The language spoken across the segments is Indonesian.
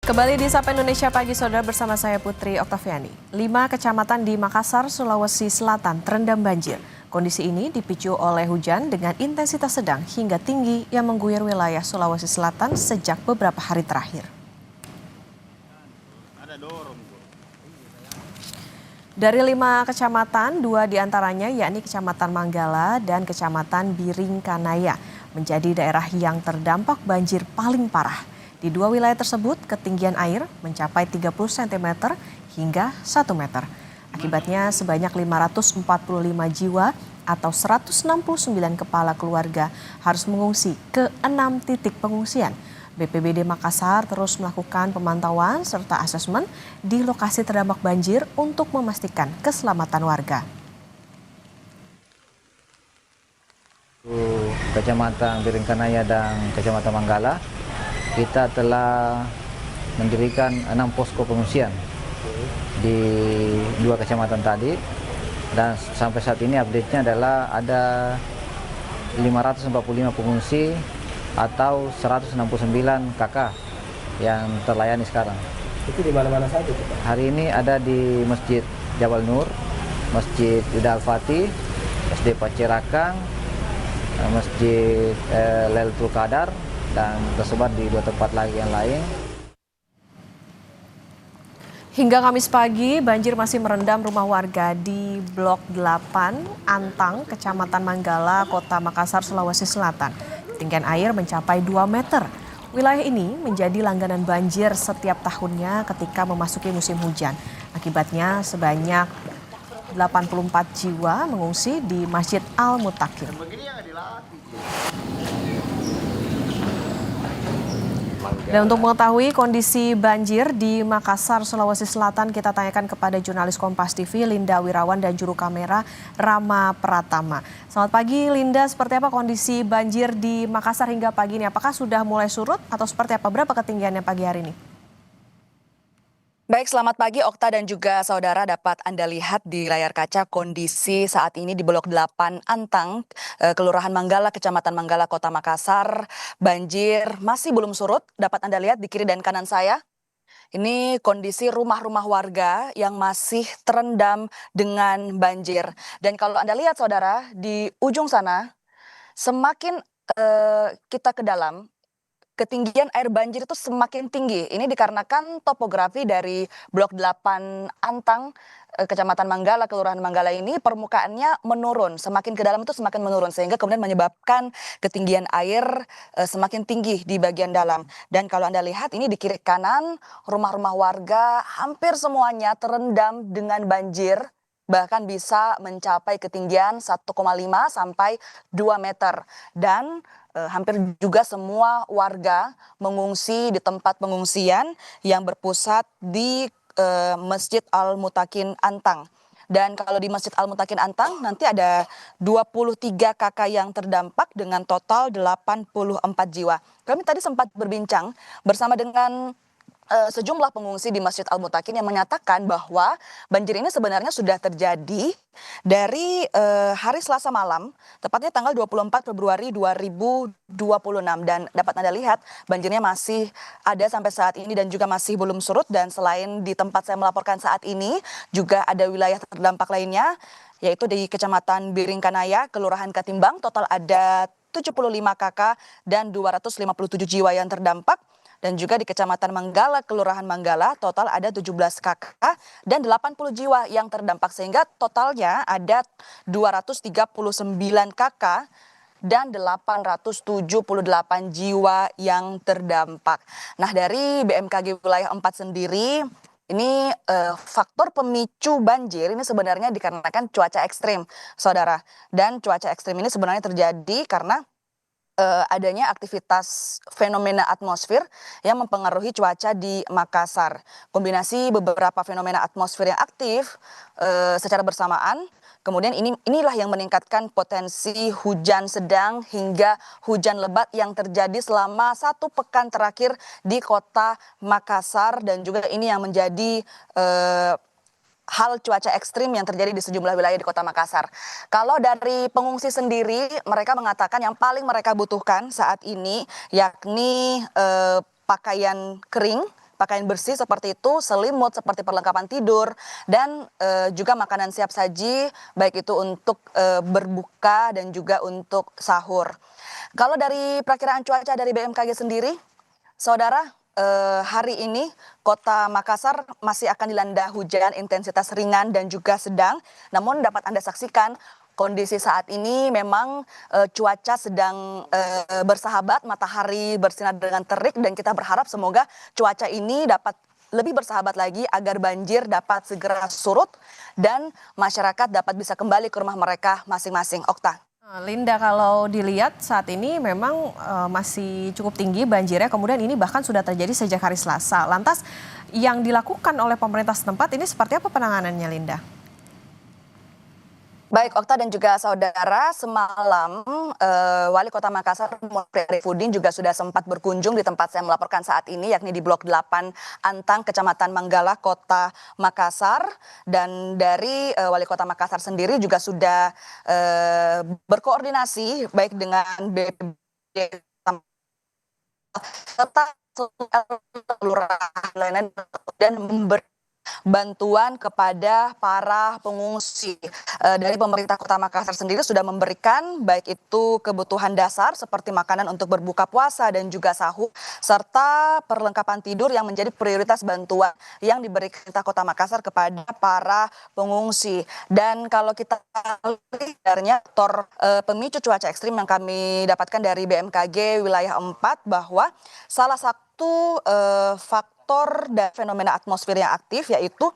Kembali di Sapa Indonesia Pagi, Saudara, bersama saya Putri Oktaviani. 5 kecamatan di Makassar, Sulawesi Selatan terendam banjir. Kondisi ini dipicu oleh hujan dengan intensitas sedang hingga tinggi yang mengguyur wilayah Sulawesi Selatan sejak beberapa hari terakhir. Dari 5 kecamatan, 2 diantaranya yakni Kecamatan Manggala dan Kecamatan Biringkanaya menjadi daerah yang terdampak banjir paling parah. Di 2 wilayah tersebut, ketinggian air mencapai 30 cm hingga 1 meter. Akibatnya sebanyak 545 jiwa atau 169 kepala keluarga harus mengungsi ke 6 titik pengungsian. BPBD Makassar terus melakukan pemantauan serta asesmen di lokasi terdampak banjir untuk memastikan keselamatan warga. Kecamatan Biringkanaya dan Kecamatan Manggala, kita telah mendirikan 6 posko pengungsian di 2 kecamatan tadi, dan sampai saat ini update-nya adalah ada 545 pengungsi atau 169 KK yang terlayani sekarang. Itu di mana-mana saja, Pak? Hari ini ada di Masjid Jabal Nur, Masjid Ida Al-Fatih, SD Pacirakang, Masjid Lailatul Qadar, dan tersebar di 2 tempat lagi yang lain. Hingga Kamis pagi, banjir masih merendam rumah warga di Blok 8, Antang, Kecamatan Manggala, Kota Makassar, Sulawesi Selatan. Ketinggian air mencapai 2 meter. Wilayah ini menjadi langganan banjir setiap tahunnya ketika memasuki musim hujan. Akibatnya sebanyak 84 jiwa mengungsi di Masjid Al-Mutakin. Dan untuk mengetahui kondisi banjir di Makassar, Sulawesi Selatan, kita tanyakan kepada jurnalis Kompas TV Linda Wirawan dan juru kamera Rama Pratama. Selamat pagi Linda, seperti apa kondisi banjir di Makassar hingga pagi ini? Apakah sudah mulai surut atau seperti apa? Berapa ketinggiannya pagi hari ini? Baik, selamat pagi Okta dan juga saudara. Dapat Anda lihat di layar kaca kondisi saat ini di Blok 8 Antang, Kelurahan Manggala, Kecamatan Manggala, Kota Makassar. Banjir masih belum surut, dapat Anda lihat di kiri dan kanan saya. Ini kondisi rumah-rumah warga yang masih terendam dengan banjir. Dan kalau Anda lihat saudara, di ujung sana, semakin kita ke dalam, ketinggian air banjir itu semakin tinggi. Ini dikarenakan topografi dari Blok 8 Antang, Kecamatan Manggala, Kelurahan Manggala ini permukaannya menurun. Semakin ke dalam itu semakin menurun, sehingga kemudian menyebabkan ketinggian air semakin tinggi di bagian dalam. Dan kalau Anda lihat ini di kiri kanan, rumah-rumah warga hampir semuanya terendam dengan banjir. Bahkan bisa mencapai ketinggian 1,5 sampai 2 meter. Dan hampir juga semua warga mengungsi di tempat pengungsian yang berpusat di Masjid Al-Mutakin Antang. Dan kalau di Masjid Al-Mutakin Antang nanti ada 23 KK yang terdampak dengan total 84 jiwa. Kami tadi sempat berbincang bersama dengan sejumlah pengungsi di Masjid Al-Mutakin yang menyatakan bahwa banjir ini sebenarnya sudah terjadi dari hari Selasa malam, tepatnya tanggal 24 Februari 2026. Dan dapat Anda lihat banjirnya masih ada sampai saat ini dan juga masih belum surut. Dan selain di tempat saya melaporkan saat ini, juga ada wilayah terdampak lainnya, yaitu di Kecamatan Biringkanaya, Kelurahan Katimbang, total ada 75 KK dan 257 jiwa yang terdampak. Dan juga di Kecamatan Manggala, Kelurahan Manggala, total ada 17 KK dan 80 jiwa yang terdampak. Sehingga totalnya ada 239 KK dan 878 jiwa yang terdampak. Nah, dari BMKG Wilayah 4 sendiri, ini faktor pemicu banjir ini sebenarnya dikarenakan cuaca ekstrim, saudara. Dan cuaca ekstrim ini sebenarnya terjadi karena adanya aktivitas fenomena atmosfer yang mempengaruhi cuaca di Makassar. Kombinasi beberapa fenomena atmosfer yang aktif secara bersamaan, kemudian inilah yang meningkatkan potensi hujan sedang hingga hujan lebat yang terjadi selama 1 pekan terakhir di kota Makassar, dan juga ini yang menjadi hal cuaca ekstrim yang terjadi di sejumlah wilayah di Kota Makassar. Kalau dari pengungsi sendiri, mereka mengatakan yang paling mereka butuhkan saat ini yakni pakaian kering pakaian bersih seperti itu, selimut seperti perlengkapan tidur, dan juga makanan siap saji, baik itu untuk berbuka dan juga untuk sahur. Kalau dari perakiraan cuaca dari BMKG sendiri, Saudara, hari ini Kota Makassar masih akan dilanda hujan intensitas ringan dan juga sedang. Namun dapat Anda saksikan kondisi saat ini memang cuaca sedang bersahabat, matahari bersinar dengan terik, dan kita berharap semoga cuaca ini dapat lebih bersahabat lagi agar banjir dapat segera surut dan masyarakat dapat bisa kembali ke rumah mereka masing-masing. Okta. Linda, kalau dilihat saat ini memang masih cukup tinggi banjirnya, kemudian ini bahkan sudah terjadi sejak hari Selasa. Lantas yang dilakukan oleh pemerintah setempat ini seperti apa penanganannya, Linda? Baik, Okta dan juga saudara, semalam Wali Kota Makassar Mufri Arifudin juga sudah sempat berkunjung di tempat saya melaporkan saat ini, yakni di Blok 8 Antang, Kecamatan Manggala, Kota Makassar. Dan dari Wali Kota Makassar sendiri juga sudah berkoordinasi baik dengan BPBD serta kelurahan lainnya dan memberi bantuan kepada para pengungsi. Dari pemerintah Kota Makassar sendiri sudah memberikan baik itu kebutuhan dasar seperti makanan untuk berbuka puasa dan juga sahur, serta perlengkapan tidur yang menjadi prioritas bantuan yang diberikan pemerintah Kota Makassar kepada para pengungsi. Dan kalau kita lihat dari faktor pemicu cuaca ekstrim yang kami dapatkan dari BMKG wilayah 4, bahwa salah satu faktor dan fenomena atmosfer yang aktif yaitu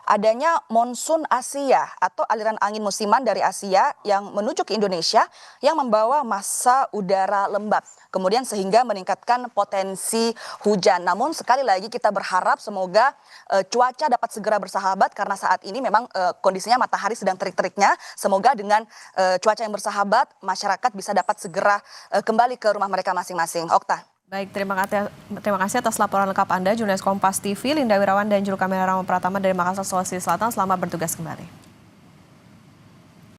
adanya monsun Asia atau aliran angin musiman dari Asia yang menuju ke Indonesia yang membawa massa udara lembab, kemudian sehingga meningkatkan potensi hujan. Namun sekali lagi kita berharap semoga cuaca dapat segera bersahabat, karena saat ini memang kondisinya matahari sedang terik-teriknya. Semoga dengan cuaca yang bersahabat masyarakat bisa dapat segera kembali ke rumah mereka masing-masing. Okta. Baik, terima kasih atas laporan lengkap Anda, jurnalis Kompas TV, Linda Wirawan dan juru kamera Rama Pratama dari Makassar, Sulawesi Selatan. Selamat bertugas kembali.